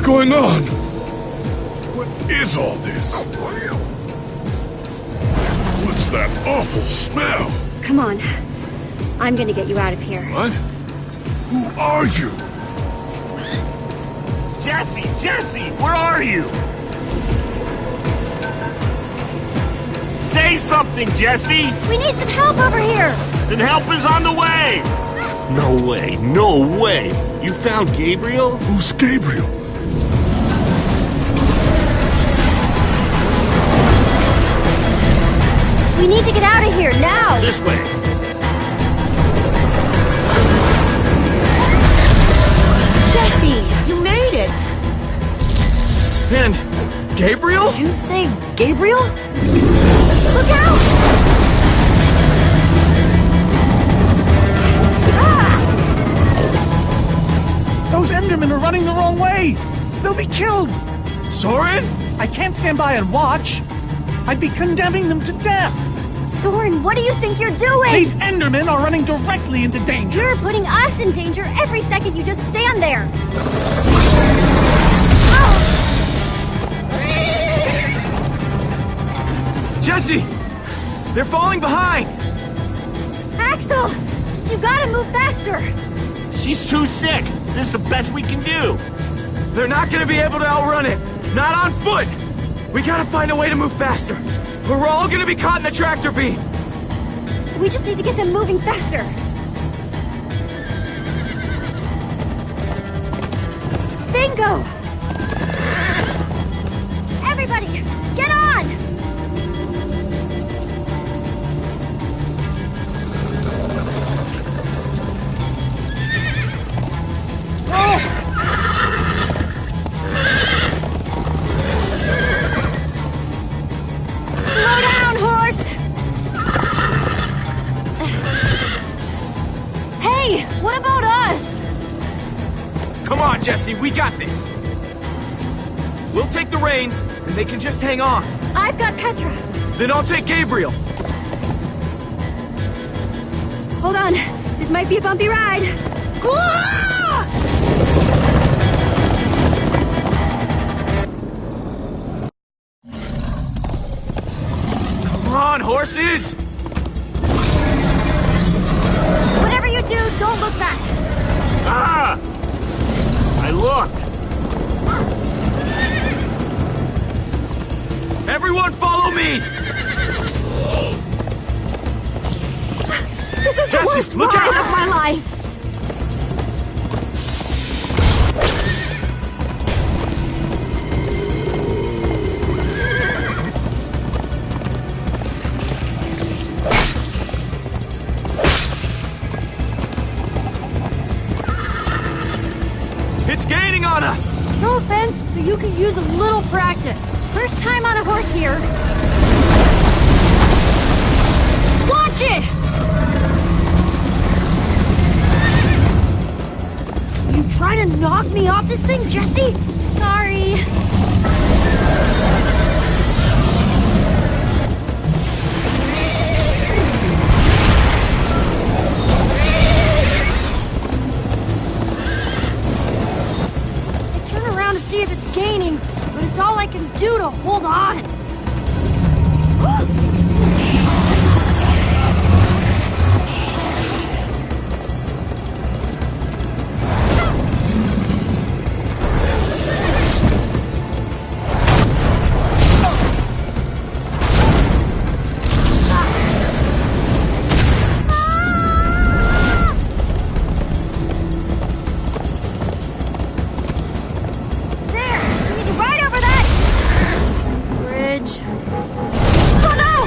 going on? What is all this? What's that awful smell? Come on. I'm gonna get you out of here. What? Who are you? Jesse, where are you? Say something, Jesse! We need some help over here! Then help is on the way! No way! You found Gabriel? Who's Gabriel? We need to get out of here, now! This way! Jesse, you made it! And Gabriel? Did you say Gabriel? Look out! Those Endermen are running the wrong way! They'll be killed! Soren? I can't stand by and watch. I'd be condemning them to death! Soren, what do you think you're doing? These Endermen are running directly into danger! You're putting us in danger every second you just stand there! Jesse! They're falling behind! Axel! You gotta move faster! She's too sick! This is the best we can do! They're not gonna be able to outrun it! Not on foot! We gotta find a way to move faster! Or we're all gonna be caught in the tractor beam! We just need to get them moving faster! Bingo! Everybody, get on! Slow down, horse! Hey, what about us? Come on, Jesse, we got this! We'll take the reins, and they can just hang on. I've got Petra. Then I'll take Gabriel. Hold on, this might be a bumpy ride. Come on, horses! Whatever you do, don't look back. Ah! I looked! Everyone follow me! This is Jesse, the worst look ride out! of my life. It's gaining on us! No offense, but you could use a little practice. First time on a horse here. Watch it! You trying to knock me off this thing, Jesse? Sorry. See if it's gaining, but it's all I can do to hold on.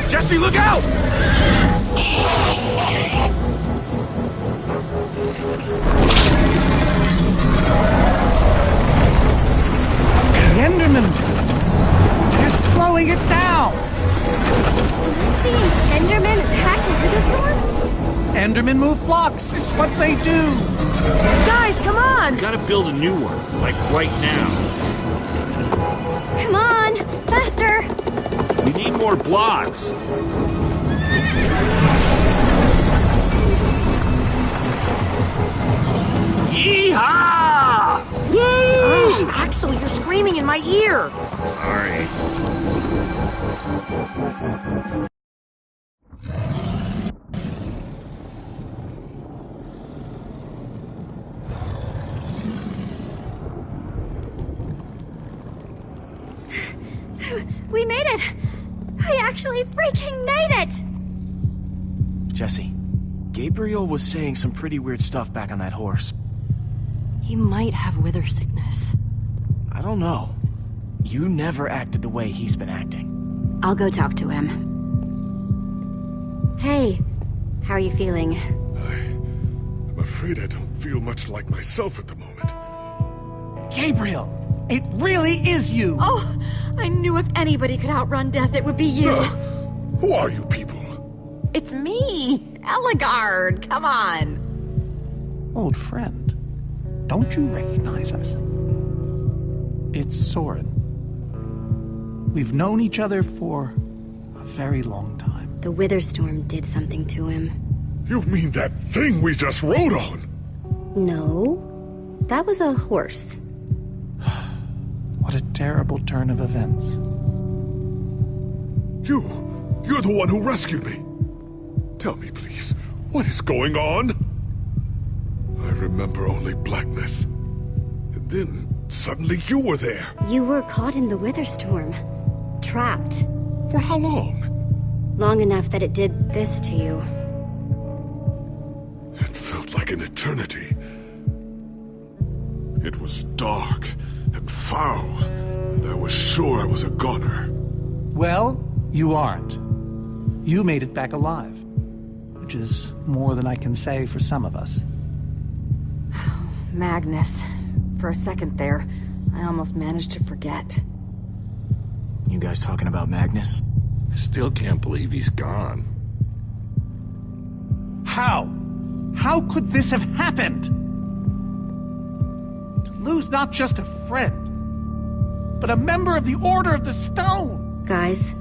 Jesse, look out! The Enderman! They're slowing it down! Seeing Endermen attack the Witherstorm? Endermen move blocks. It's what they do. Guys, come on! Gotta build a new one, like right now. Come on! Faster! We need more blocks. Yeehaw! Woo! Axel, you're in my ear. Sorry. We made it! We actually freaking made it! Jesse, Gabriel was saying some pretty weird stuff back on that horse. He might have wither sickness. I don't know. You never acted the way he's been acting. I'll go talk to him. Hey, how are you feeling? I'm afraid I don't feel much like myself at the moment. Gabriel, it really is you! Oh, I knew if anybody could outrun death, it would be you. Who are you people? It's me, Eligard. Come on. Old friend, don't you recognize us? It's Soren. We've known each other for a very long time. The wither storm did something to him. You mean that thing we just rode on? No, that was a horse. What a terrible turn of events. You're the one who rescued me. Tell me, please, what is going on? I remember only blackness. And then, suddenly you were there. You were caught in the wither storm. Trapped. For how long? Long enough that it did this to you. It felt like an eternity. It was dark and foul, and I was sure I was a goner. Well, you aren't. You made it back alive. Which is more than I can say for some of us. Magnus. For a second there, I almost managed to forget. You guys talking about Magnus? I still can't believe he's gone. How? How could this have happened? To lose not just a friend, but a member of the Order of the Stone! Guys,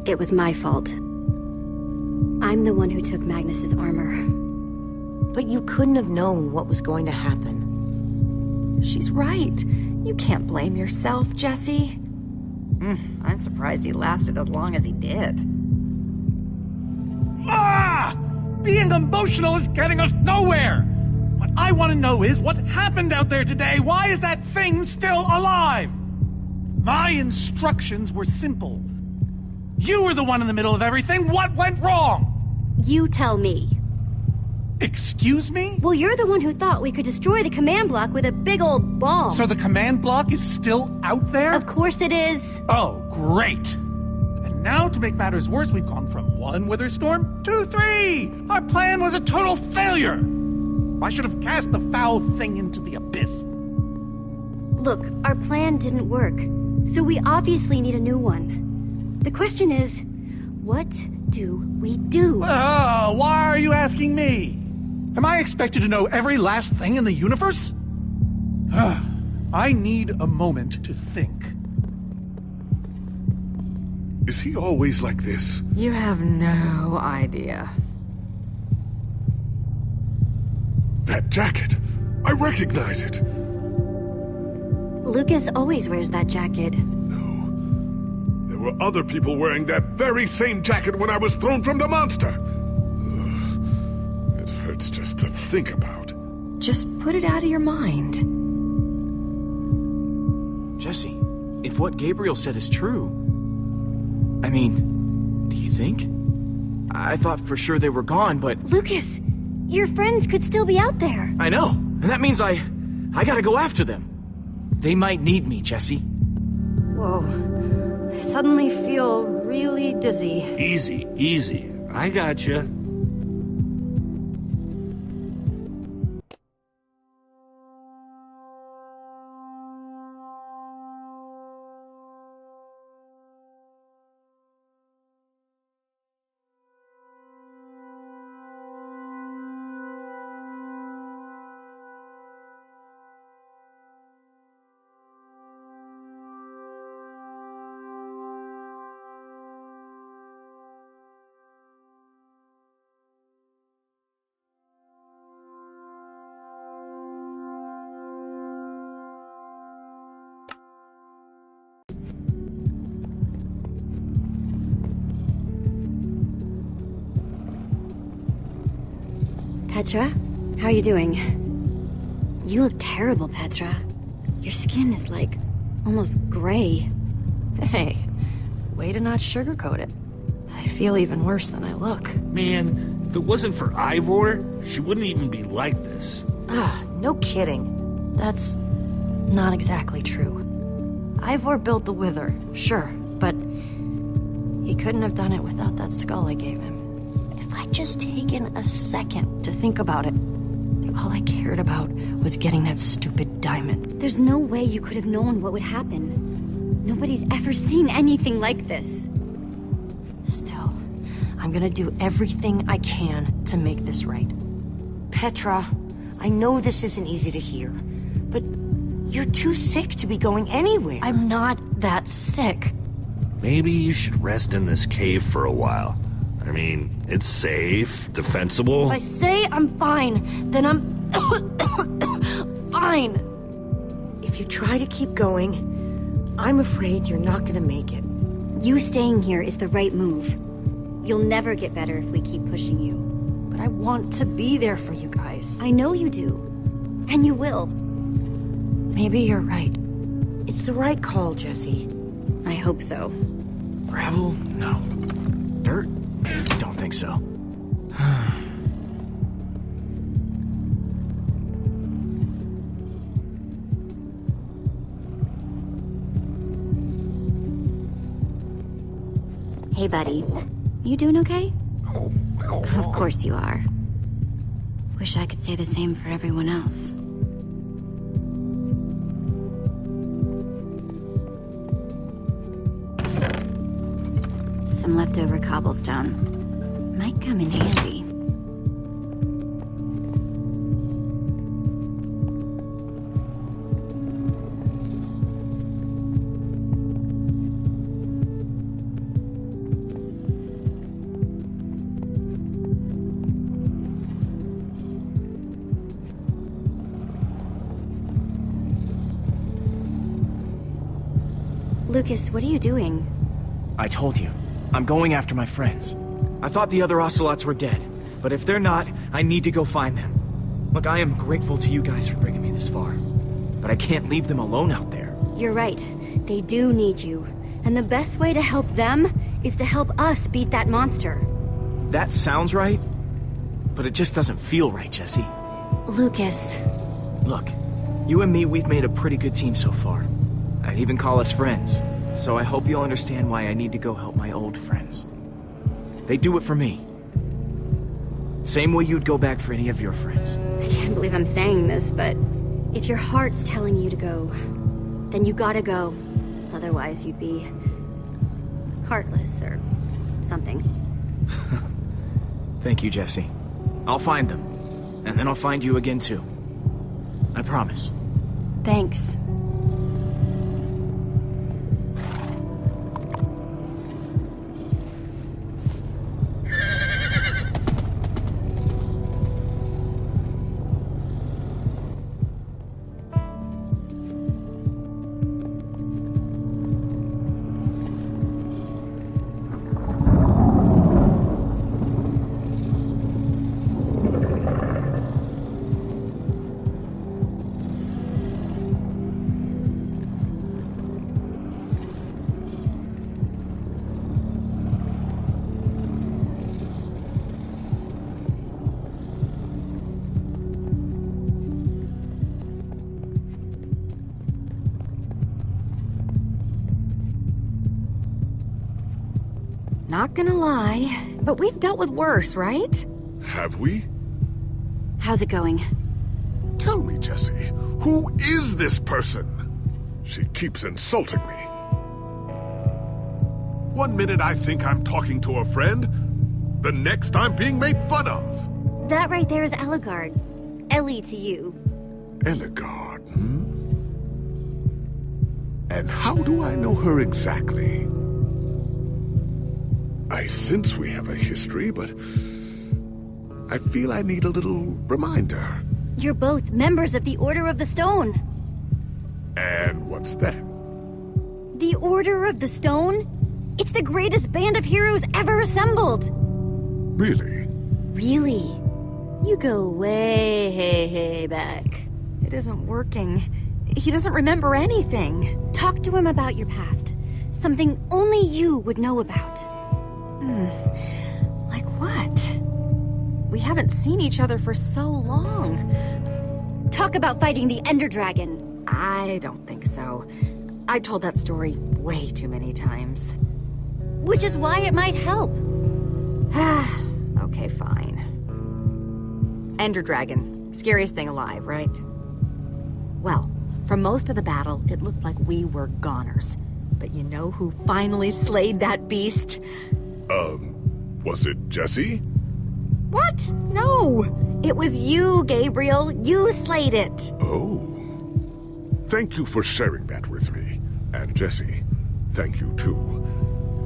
it was my fault. I'm the one who took Magnus's armor. But you couldn't have known what was going to happen. She's right. You can't blame yourself, Jesse. I'm surprised he lasted as long as he did. Ah! Being emotional is getting us nowhere! What I want to know is what happened out there today? Why is that thing still alive? My instructions were simple. You were the one in the middle of everything. What went wrong? You tell me. Excuse me? Well, you're the one who thought we could destroy the command block with a big old ball. So the command block is still out there? Of course it is. Oh, great. And now, to make matters worse, we've gone from 1 wither storm to 3! Our plan was a total failure! I should have cast the foul thing into the abyss. Look, our plan didn't work, so we obviously need a new one. The question is, what do we do? Oh, why are you asking me? Am I expected to know every last thing in the universe? I need a moment to think. Is he always like this? You have no idea. That jacket! I recognize it! Lucas always wears that jacket. No. There were other people wearing that very same jacket when I was thrown from the monster! Ugh. It hurts just to think about. Just put it out of your mind. Jesse, if what Gabriel said is true... I mean, do you think? I thought for sure they were gone, but... Lucas, your friends could still be out there. I know, and that means I gotta go after them. They might need me, Jesse. Whoa. I suddenly feel really dizzy. Easy, easy. I gotcha. Petra, how are you doing? You look terrible, Petra. Your skin is like almost gray. Hey, way to not sugarcoat it. I feel even worse than I look. Man, if it wasn't for Ivor, she wouldn't even be like this. No kidding. That's not exactly true. Ivor built the Wither, sure, but he couldn't have done it without that skull I gave him. If I'd just taken a second to think about it, all I cared about was getting that stupid diamond. There's no way you could have known what would happen. Nobody's ever seen anything like this. Still, I'm gonna do everything I can to make this right. Petra, I know this isn't easy to hear, but you're too sick to be going anywhere. I'm not that sick. Maybe you should rest in this cave for a while. I mean, it's safe, defensible. If I say I'm fine, then I'm fine. If you try to keep going, I'm afraid you're not gonna make it. You staying here is the right move. You'll never get better if we keep pushing you. But I want to be there for you guys. I know you do. And you will. Maybe you're right. It's the right call, Jesse. I hope so. Gravel? No. Dirt? Don't think so. Hey, buddy. You doing okay? Of course you are. Wish I could say the same for everyone else. Some leftover cobblestone. Might come in handy. Lucas, what are you doing? I told you. I'm going after my friends. I thought the other ocelots were dead, but if they're not, I need to go find them. Look, I am grateful to you guys for bringing me this far, but I can't leave them alone out there. You're right. They do need you. And the best way to help them is to help us beat that monster. That sounds right, but it just doesn't feel right, Jesse. Lucas. Look, you and me, we've made a pretty good team so far. I'd even call us friends, so I hope you'll understand why I need to go help my old friends. They do it for me. Same way you'd go back for any of your friends. I can't believe I'm saying this, but if your heart's telling you to go, then you gotta go. Otherwise, you'd be heartless or something. Thank you, Jesse. I'll find them, and then I'll find you again too. I promise. Thanks. Not gonna lie, but we've dealt with worse, right? Have we? How's it going? Tell me, Jesse, who is this person? She keeps insulting me. One minute I think I'm talking to a friend, the next I'm being made fun of. That right there is Eligard. Ellie to you. Eligard, hmm? And how do I know her exactly? I sense we have a history, but I feel I need a little reminder. You're both members of the Order of the Stone. And what's that? The Order of the Stone? It's the greatest band of heroes ever assembled. Really? Really? You go way back. It isn't working. He doesn't remember anything. Talk to him about your past. Something only you would know about. Like what? We haven't seen each other for so long. Talk about fighting the Ender Dragon. I don't think so. I told that story way too many times. Which is why it might help. Okay, fine. Ender Dragon. Scariest thing alive, right? Well, for most of the battle, it looked like we were goners. But you know who finally slayed that beast? Was it Jesse? What? No! It was you, Gabriel. You slayed it. Oh. Thank you for sharing that with me. And Jesse, thank you too.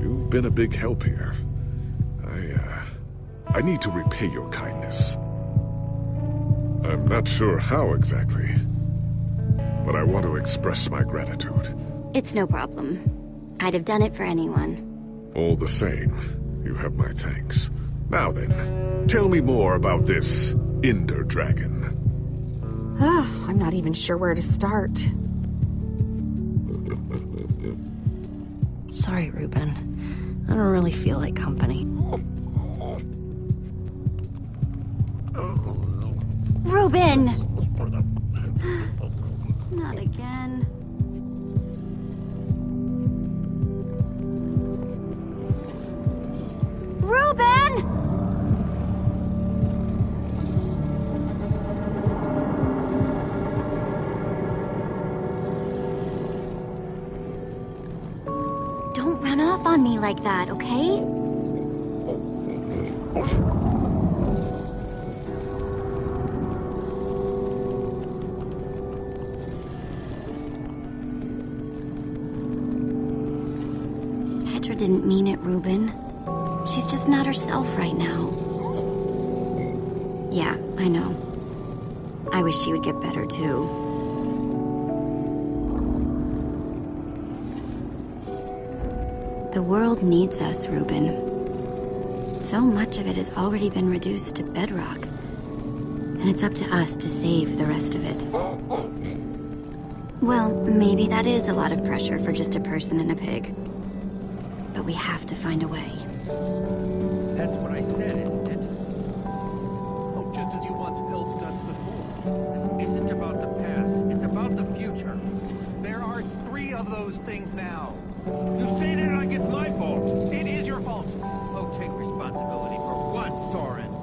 You've been a big help here. I need to repay your kindness. I'm not sure how exactly, but I want to express my gratitude. It's no problem. I'd have done it for anyone. All the same, you have my thanks. Now then, tell me more about this Ender Dragon. I'm not even sure where to start. Sorry, Ruben. I don't really feel like company. Ruben! Not again. Ruben! Don't run off on me like that, okay? Petra didn't mean it, Ruben. She's just not herself right now. Yeah, I know. I wish she would get better, too. The world needs us, Ruben. So much of it has already been reduced to bedrock. And it's up to us to save the rest of it. Well, maybe that is a lot of pressure for just a person and a pig. But we have to find a way. That's what I said, isn't it? Oh, just as you once helped us before. This isn't about the past, it's about the future. There are 3 of those things now. You say that like it's my fault. It is your fault. Oh, take responsibility for what, Soren?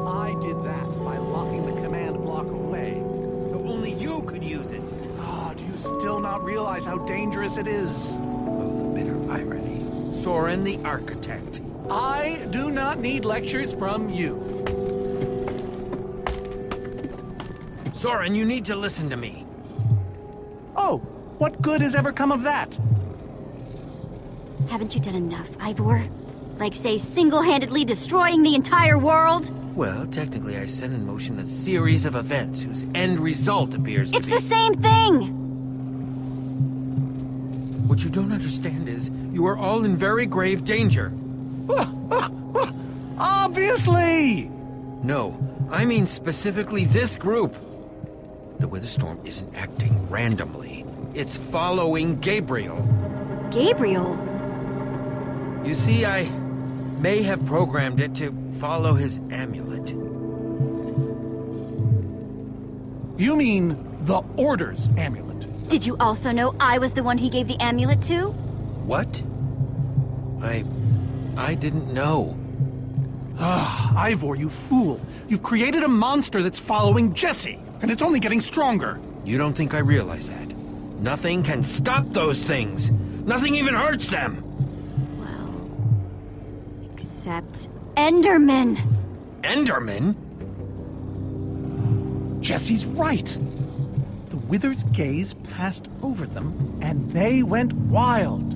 I did that by locking the command block away, so only you could use it. Do you still not realize how dangerous it is? Oh, the bitter irony. Soren the architect. I do not need lectures from you. Soren, you need to listen to me. Oh, what good has ever come of that? Haven't you done enough, Ivor? Like, say, single-handedly destroying the entire world? Well, technically I set in motion a series of events whose end result appears to be... It's the same thing! What you don't understand is, you are all in very grave danger. Obviously! No, I mean specifically this group. The Witherstorm isn't acting randomly. It's following Gabriel. Gabriel? You see, I may have programmed it to follow his amulet. You mean the Order's amulet? Did you also know I was the one he gave the amulet to? What? I didn't know. Ivor, you fool. You've created a monster that's following Jesse, and it's only getting stronger. You don't think I realize that? Nothing can stop those things. Nothing even hurts them. Well, except Endermen. Endermen? Jesse's right. The Wither's gaze passed over them, and they went wild.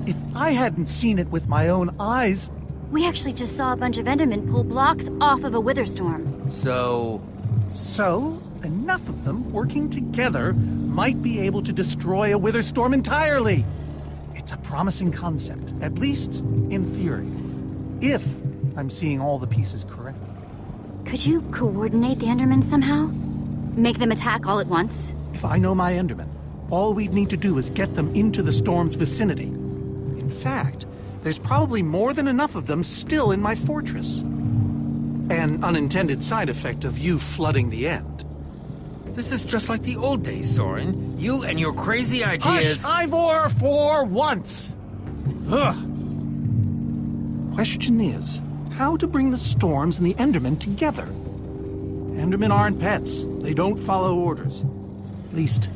If I hadn't seen it with my own eyes... We actually just saw a bunch of Endermen pull blocks off of a Witherstorm. So, enough of them working together might be able to destroy a Witherstorm entirely. It's a promising concept, at least in theory. If I'm seeing all the pieces correctly. Could you coordinate the Endermen somehow? Make them attack all at once? If I know my Endermen, all we'd need to do is get them into the storm's vicinity. In fact, there's probably more than enough of them still in my fortress. An unintended side effect of you flooding the end. This is just like the old days, Soren. You and your crazy ideas... Hush, Ivor, for once! Ugh. Question is, how to bring the storms and the Endermen together? Endermen aren't pets. They don't follow orders. At least,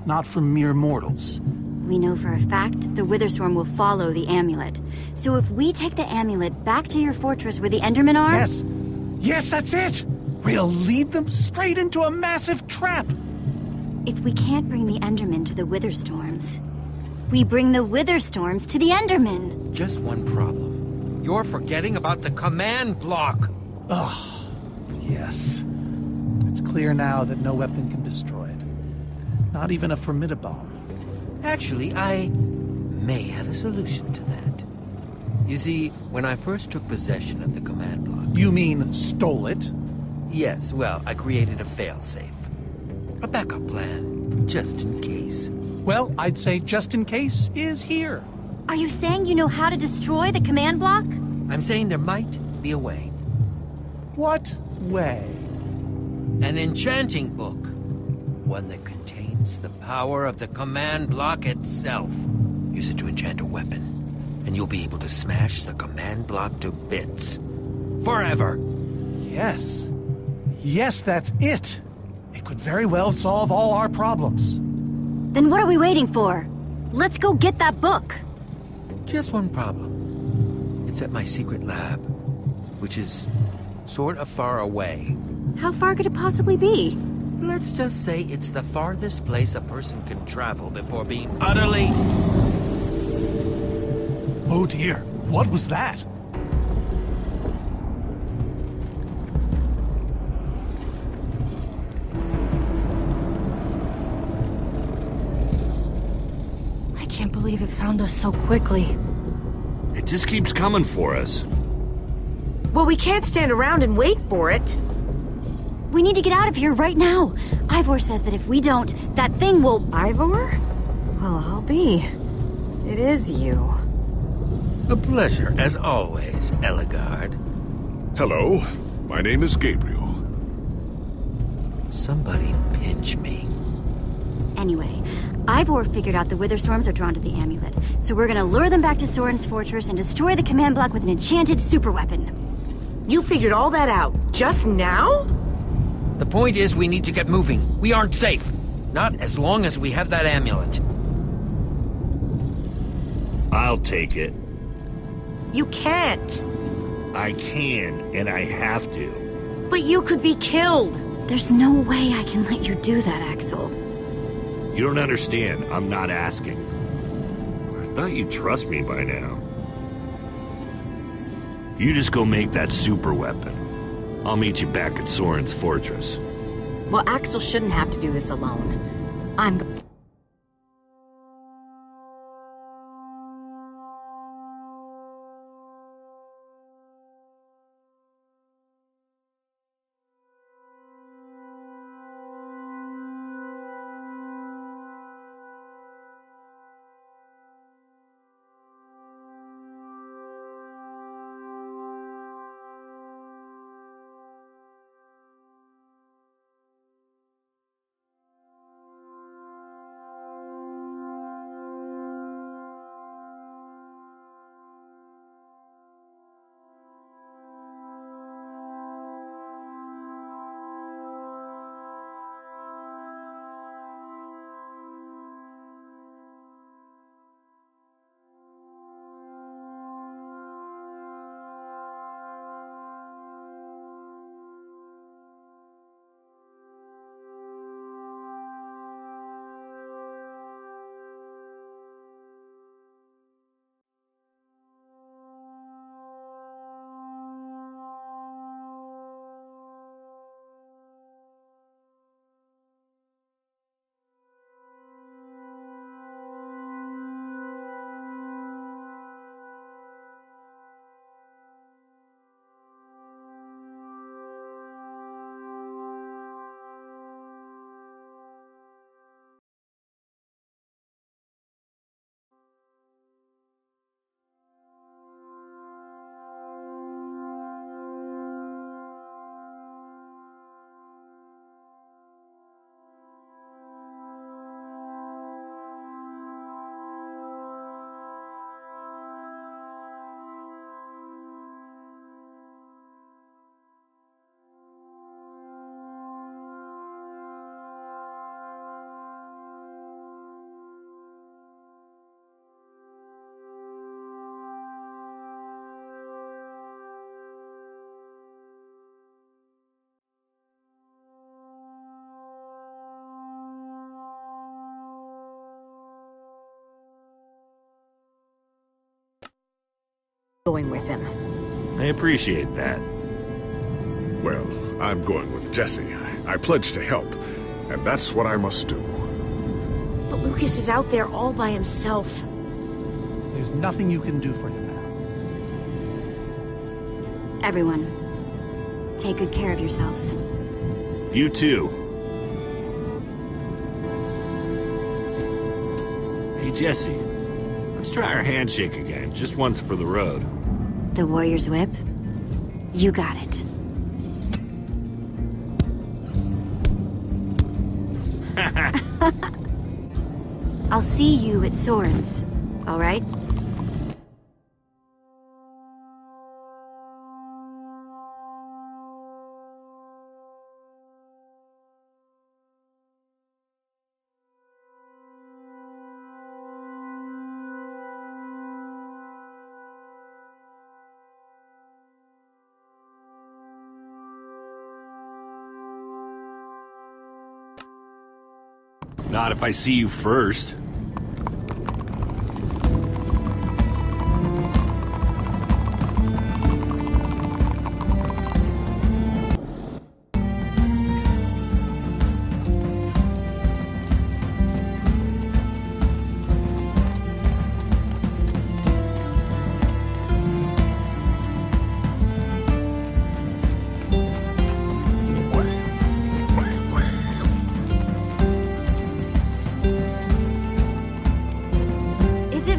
not from mere mortals. We know for a fact the Witherstorm will follow the amulet. So if we take the amulet back to your fortress where the Endermen are... Yes. Yes, that's it! We'll lead them straight into a massive trap! If we can't bring the Endermen to the Witherstorms, we bring the Witherstorms to the Endermen. Just one problem. You're forgetting about the command block. Ugh. Yes. It's clear now that no weapon can destroy it. Not even a formidabomb. Actually, I may have a solution to that. You see, when I first took possession of the command block... You mean stole it? Yes, well, I created a failsafe. A backup plan, just in case. Well, I'd say just in case is here. Are you saying you know how to destroy the command block? I'm saying there might be a way. What way? An enchanting book. One that contains the power of the command block itself. Use it to enchant a weapon, and you'll be able to smash the command block to bits. Forever! Yes. Yes, that's it. It could very well solve all our problems. Then what are we waiting for? Let's go get that book. Just one problem. It's at my secret lab, which is sort of far away. How far could it possibly be? Let's just say it's the farthest place a person can travel before being utterly... Oh dear, what was that? I can't believe it found us so quickly. It just keeps coming for us. Well, we can't stand around and wait for it. We need to get out of here right now. Ivor says that if we don't, that thing will... Ivor? Well, I'll be. It is you. A pleasure, as always, Eligard. Hello, my name is Gabriel. Somebody pinch me. Anyway, Ivor figured out the Witherstorms are drawn to the amulet, so we're gonna lure them back to Soren's fortress and destroy the command block with an enchanted superweapon. You figured all that out just now? The point is we need to get moving. We aren't safe. Not as long as we have that amulet. I'll take it. You can't. I can, and I have to. But you could be killed. There's no way I can let you do that, Axel. You don't understand. I'm not asking. I thought you'd trust me by now. You just go make that super weapon. I'll meet you back at Soren's fortress. Well, Axel shouldn't have to do this alone. I'm... going with him. I appreciate that. Well, I'm going with Jesse. I pledged to help, and that's what I must do. But Lucas is out there all by himself. There's nothing you can do for him now. Everyone, take good care of yourselves. You too. Hey, Jesse. Let's try our handshake again, just once for the road. The Warrior's Whip? You got it. I'll see you at Soren's, all right? Not if I see you first.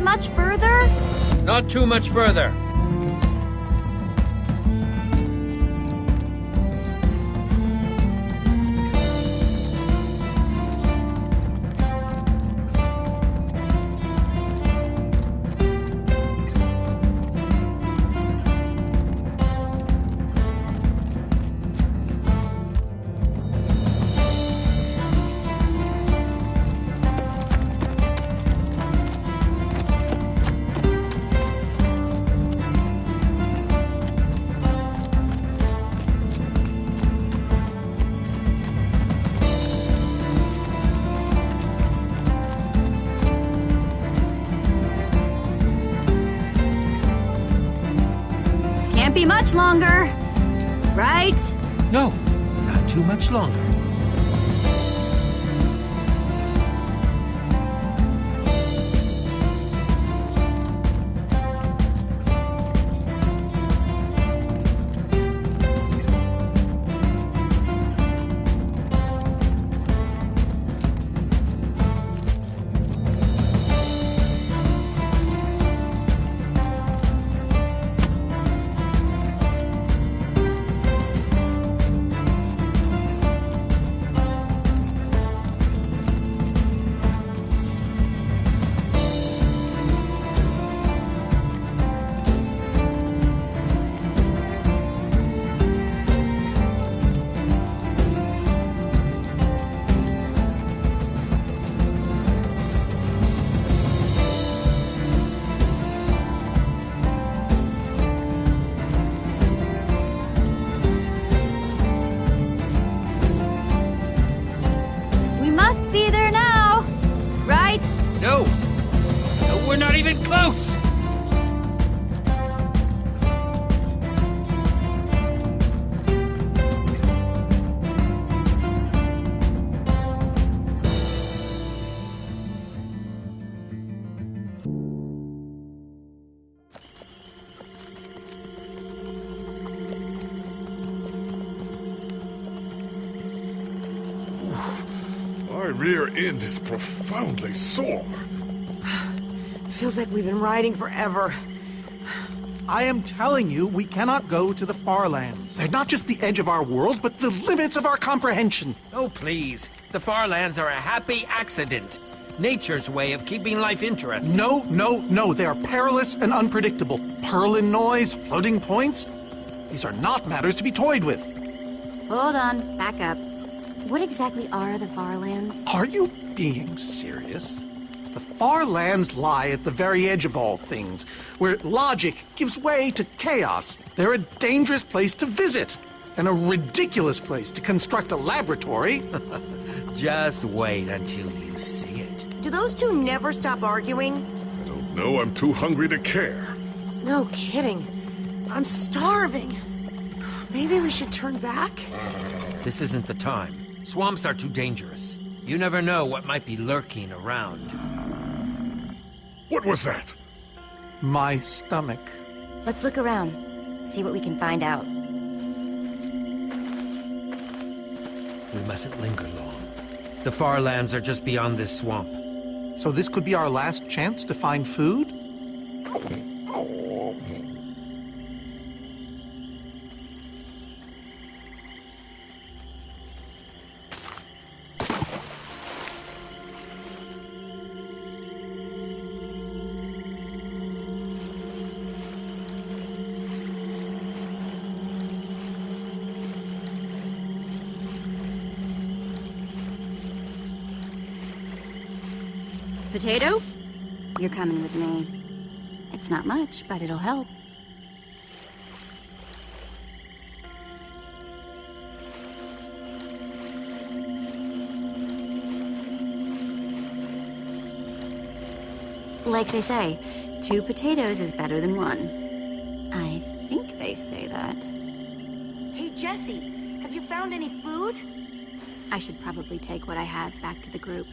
Much further? Not too much further. Be much longer, right? No, not too much longer. No! No, we're not even close! My rear end is profoundly sore. Feels like we've been riding forever. I am telling you, we cannot go to the far lands. They're not just the edge of our world, but the limits of our comprehension. Oh, please. The far lands are a happy accident. Nature's way of keeping life interesting. No. They are perilous and unpredictable. Purlin noise, floating points. These are not matters to be toyed with. Hold on, back up. What exactly are the far lands? Are you being serious? The far lands lie at the very edge of all things, where logic gives way to chaos. They're a dangerous place to visit, and a ridiculous place to construct a laboratory. Just wait until you see it. Do those two never stop arguing? I don't know, I'm too hungry to care. No kidding. I'm starving. Maybe we should turn back? This isn't the time. Swamps are too dangerous. You never know what might be lurking around. What was that? My stomach. Let's look around. See what we can find out. We mustn't linger long. The far lands are just beyond this swamp. So this could be our last chance to find food? Potato? You're coming with me. It's not much, but it'll help. Like they say, 2 potatoes is better than 1. I think they say that. Hey, Jesse, have you found any food? I should probably take what I have back to the group.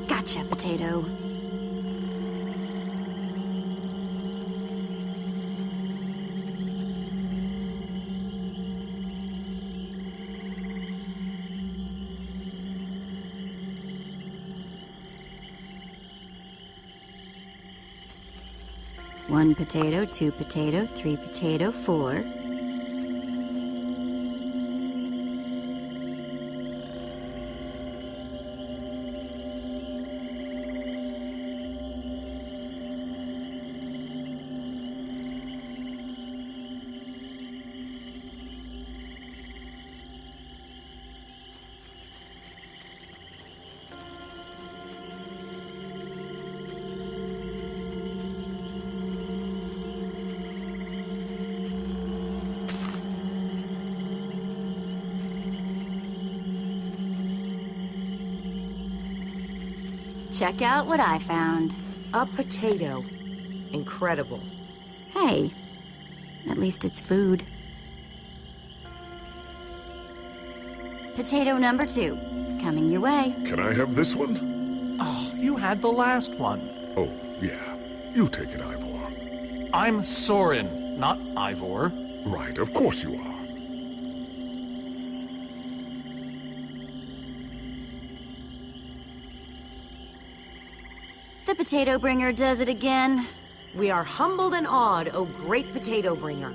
Gotcha, Potato. One potato, 2 potato, 3 potato, 4. Check out what I found. A potato. Incredible. Hey, at least it's food. Potato number 2, coming your way. Can I have this one? Oh, you had the last one. Oh, yeah. You take it, Ivor. I'm Soren, not Ivor. Right, of course you are. The potato bringer does it again. We are humbled and awed, O great potato bringer.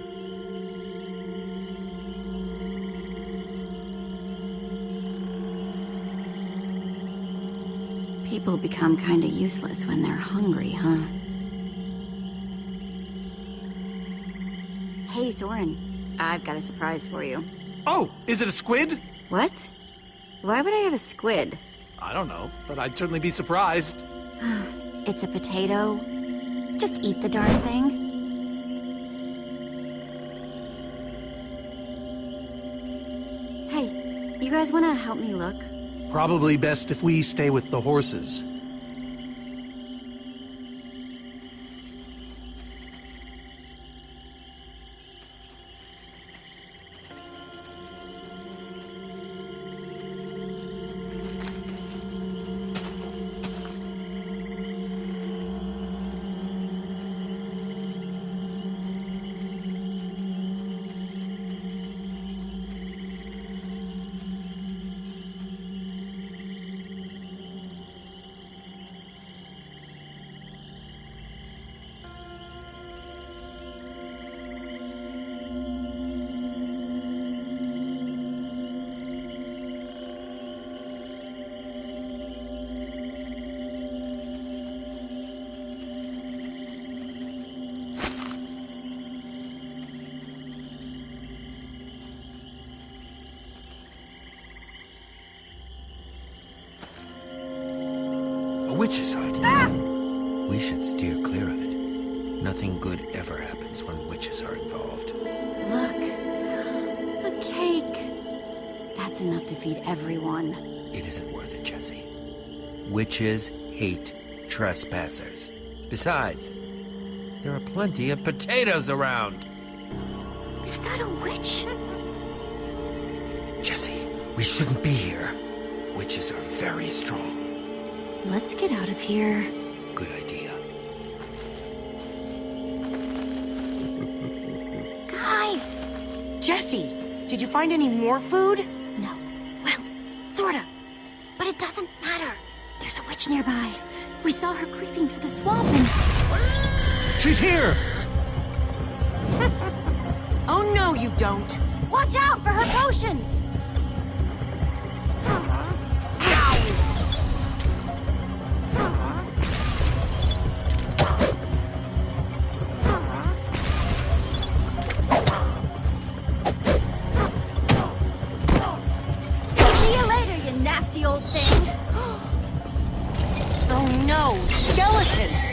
People become kinda useless when they're hungry, huh? Hey, Soren. I've got a surprise for you. Oh, is it a squid? What? Why would I have a squid? I don't know, but I'd certainly be surprised. It's a potato. Just eat the darn thing. Hey, you guys wanna help me look? Probably best if we stay with the horses. A witch's hiding. Ah! We should steer clear of it. Nothing good ever happens when witches are involved. Look. A cake. That's enough to feed everyone. It isn't worth it, Jesse. Witches hate trespassers. Besides, there are plenty of potatoes around. Is that a witch? Jesse, we shouldn't be here. Witches are very strong. Let's get out of here. Good idea. Guys! Jesse, did you find any more food? No. Well, sort of. But it doesn't matter. There's a witch nearby. We saw her creeping through the swamp and... She's here! Oh no, you don't. Watch out for her potions! See you later, you nasty old thing! Oh no, skeletons!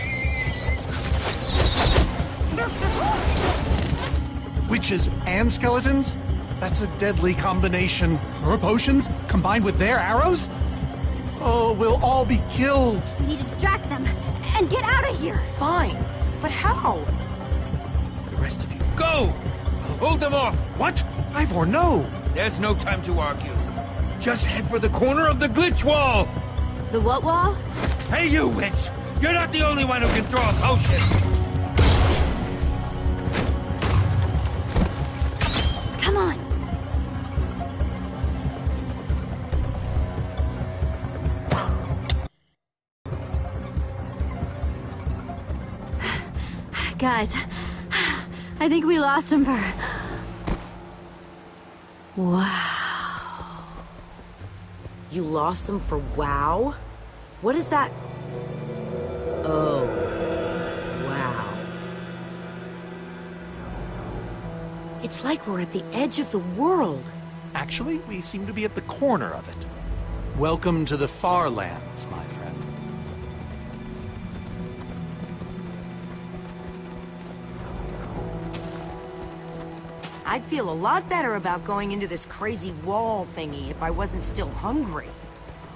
Witches and skeletons? That's a deadly combination. Her potions combined with their arrows? Oh, we'll all be killed. We need to distract them and get out of here! Fine, but how? The rest of you, go! I'll hold them off. What? Ivor, no! There's no time to argue. Just head for the corner of the glitch wall. The what wall? Hey, you witch! You're not the only one who can throw a potion. Come on! Guys, I think we lost him for... Wow. You lost them for wow? What is that? Oh. Wow. It's like we're at the edge of the world. Actually, we seem to be at the corner of it. Welcome to the far lands, my friend. I'd feel a lot better about going into this crazy wall thingy if I wasn't still hungry.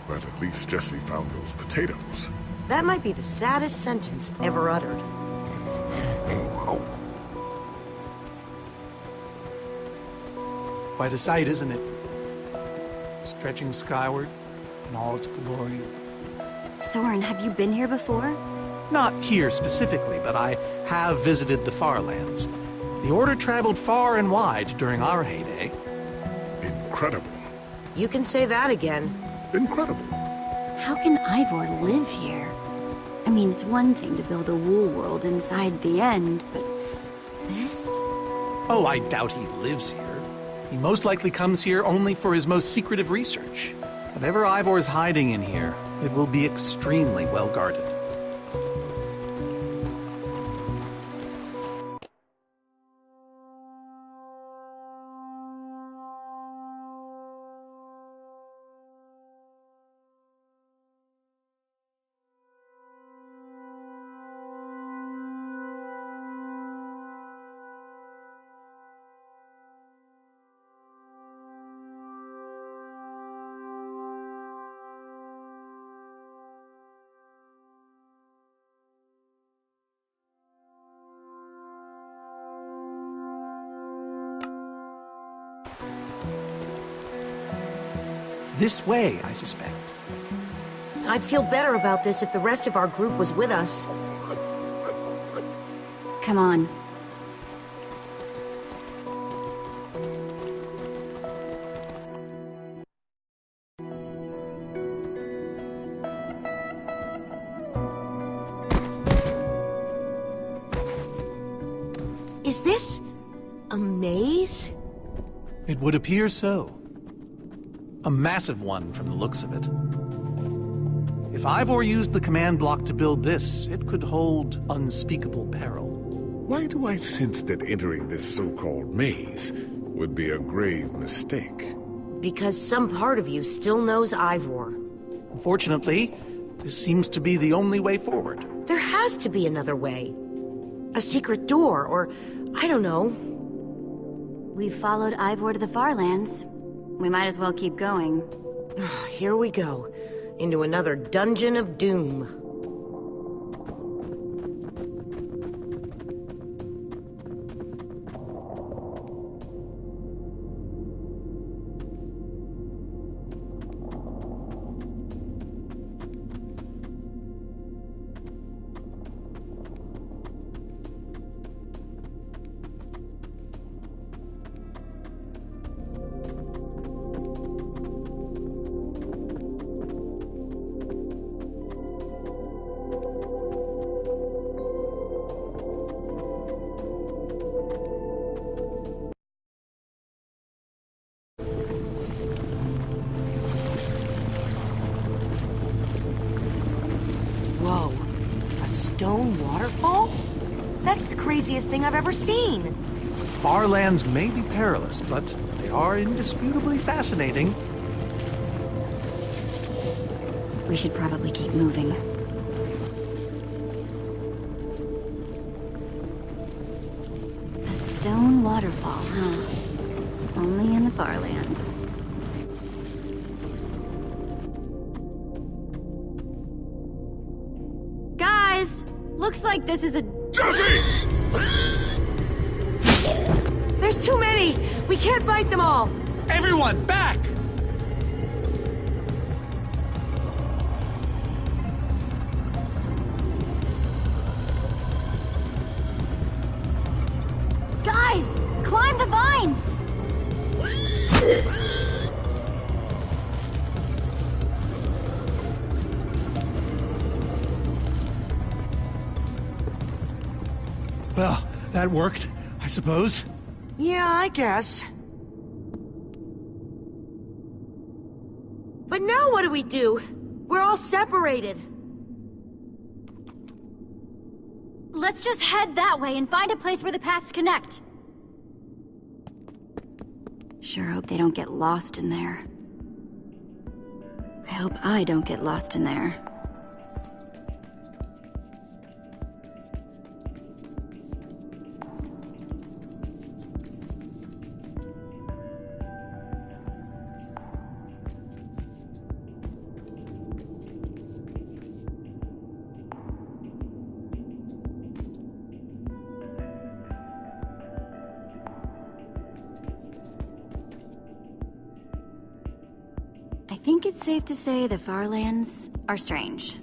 But at least Jesse found those potatoes. That might be the saddest sentence ever uttered. Quite a sight, isn't it? Stretching skyward in all its glory. Soren, have you been here before? Not here specifically, but I have visited the far lands. The Order traveled far and wide during our heyday. Incredible. You can say that again. Incredible. How can Ivor live here? I mean, it's one thing to build a wool world inside the end, but this? Oh, I doubt he lives here. He most likely comes here only for his most secretive research. Whatever Ivor's hiding in here, it will be extremely well guarded. This way, I suspect. I'd feel better about this if the rest of our group was with us. Come on. Is this a maze? It would appear so. A massive one from the looks of it. If Ivor used the command block to build this, it could hold unspeakable peril. Why do I sense that entering this so-called maze would be a grave mistake? Because some part of you still knows Ivor. Unfortunately, This seems to be the only way forward. There has to be another way. A secret door, or I don't know. We've followed Ivor to the Farlands. We might as well keep going. Here we go. Into another dungeon of doom. Whoa, a stone waterfall? That's the craziest thing I've ever seen. Farlands may be perilous, but they are indisputably fascinating. We should probably keep moving. A stone waterfall, huh? Only in the Farlands. Guys! Looks like this is a... Jesse! There's too many! We can't fight them all! Everyone, back! Guys! Climb the vines! Well, that worked, I suppose. Yeah, I guess. But now what do we do? We're all separated. Let's just head that way and find a place where the paths connect. Sure hope they don't get lost in there. I hope I don't get lost in there. I think it's safe to say the Farlands are strange.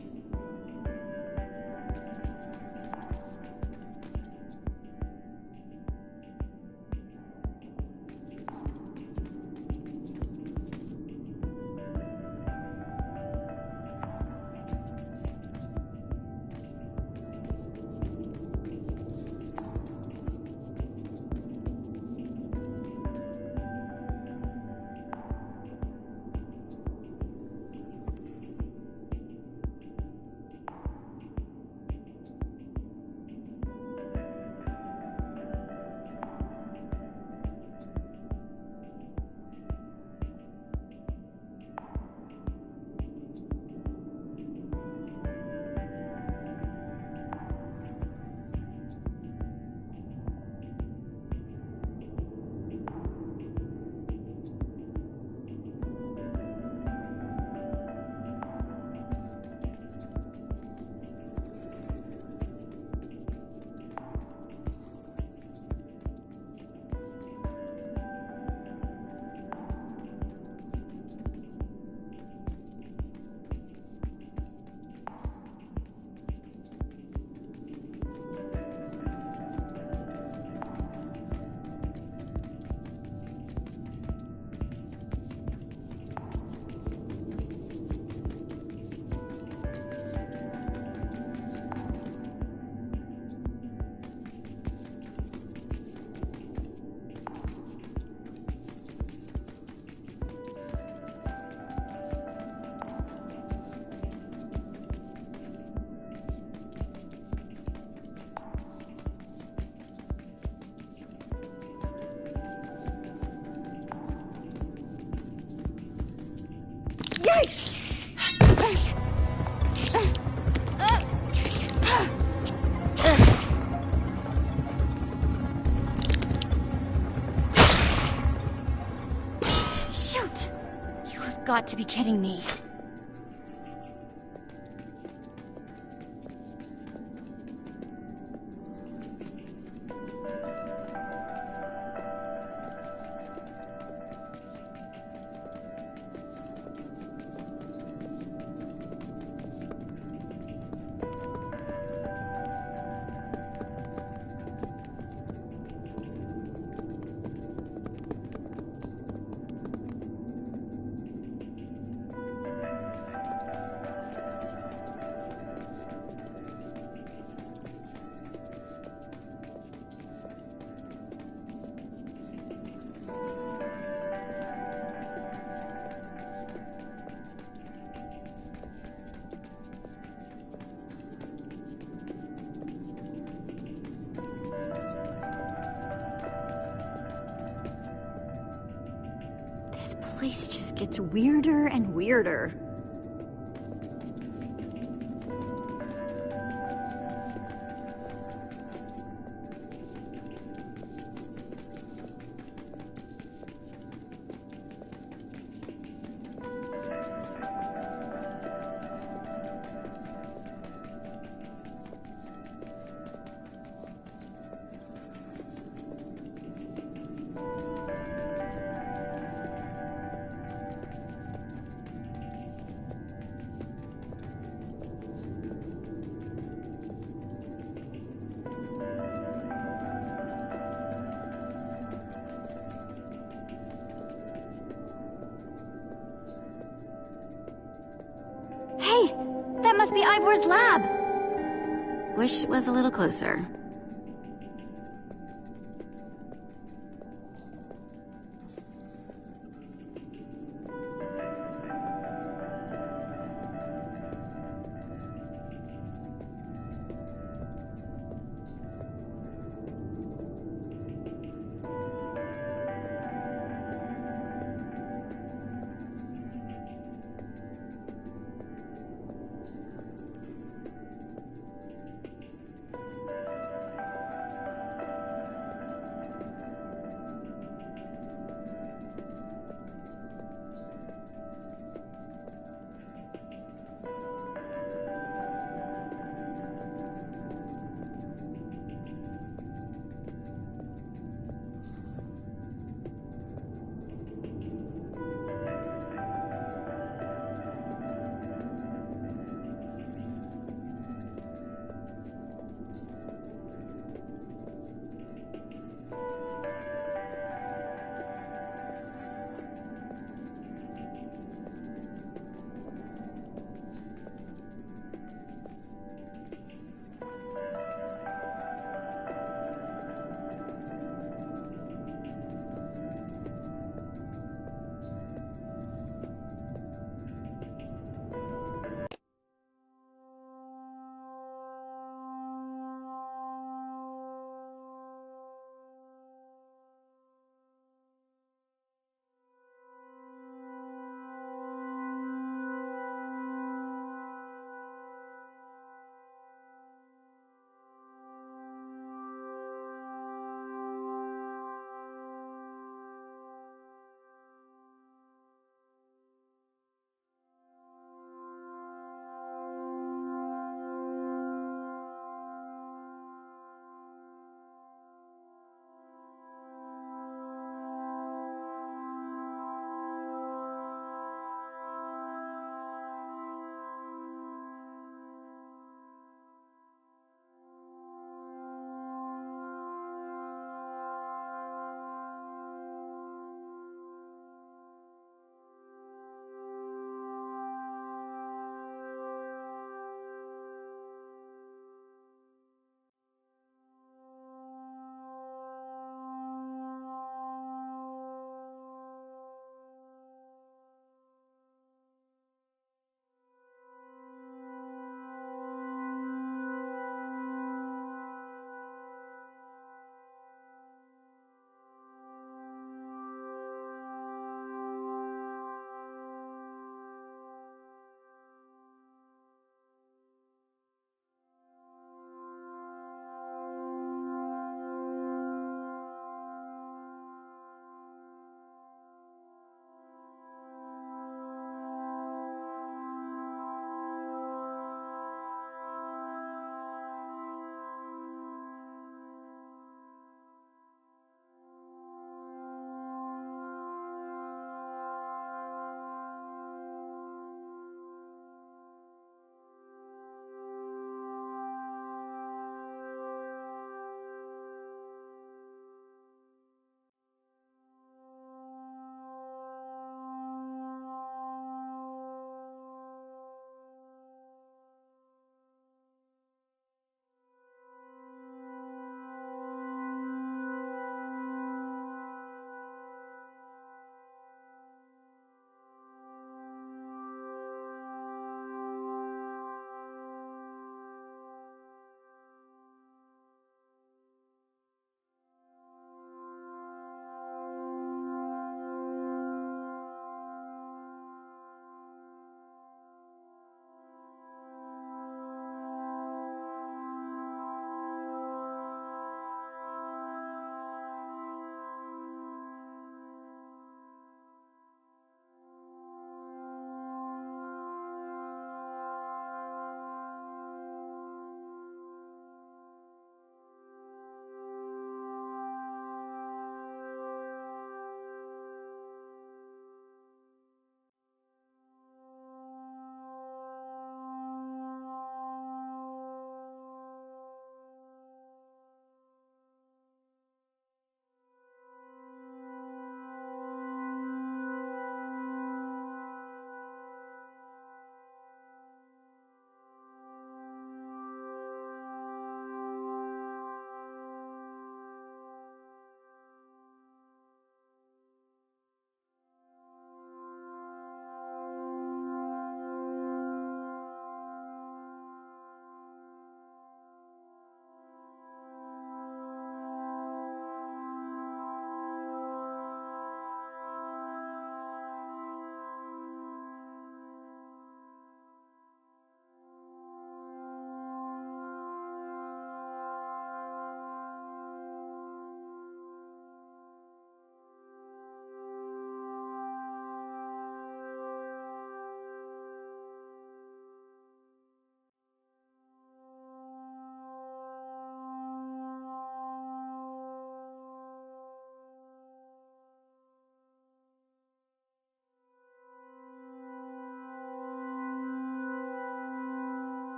Shoot! You have got to be kidding me. This place just gets weirder and weirder. Hey, that must be Ivor's lab. Wish it was a little closer.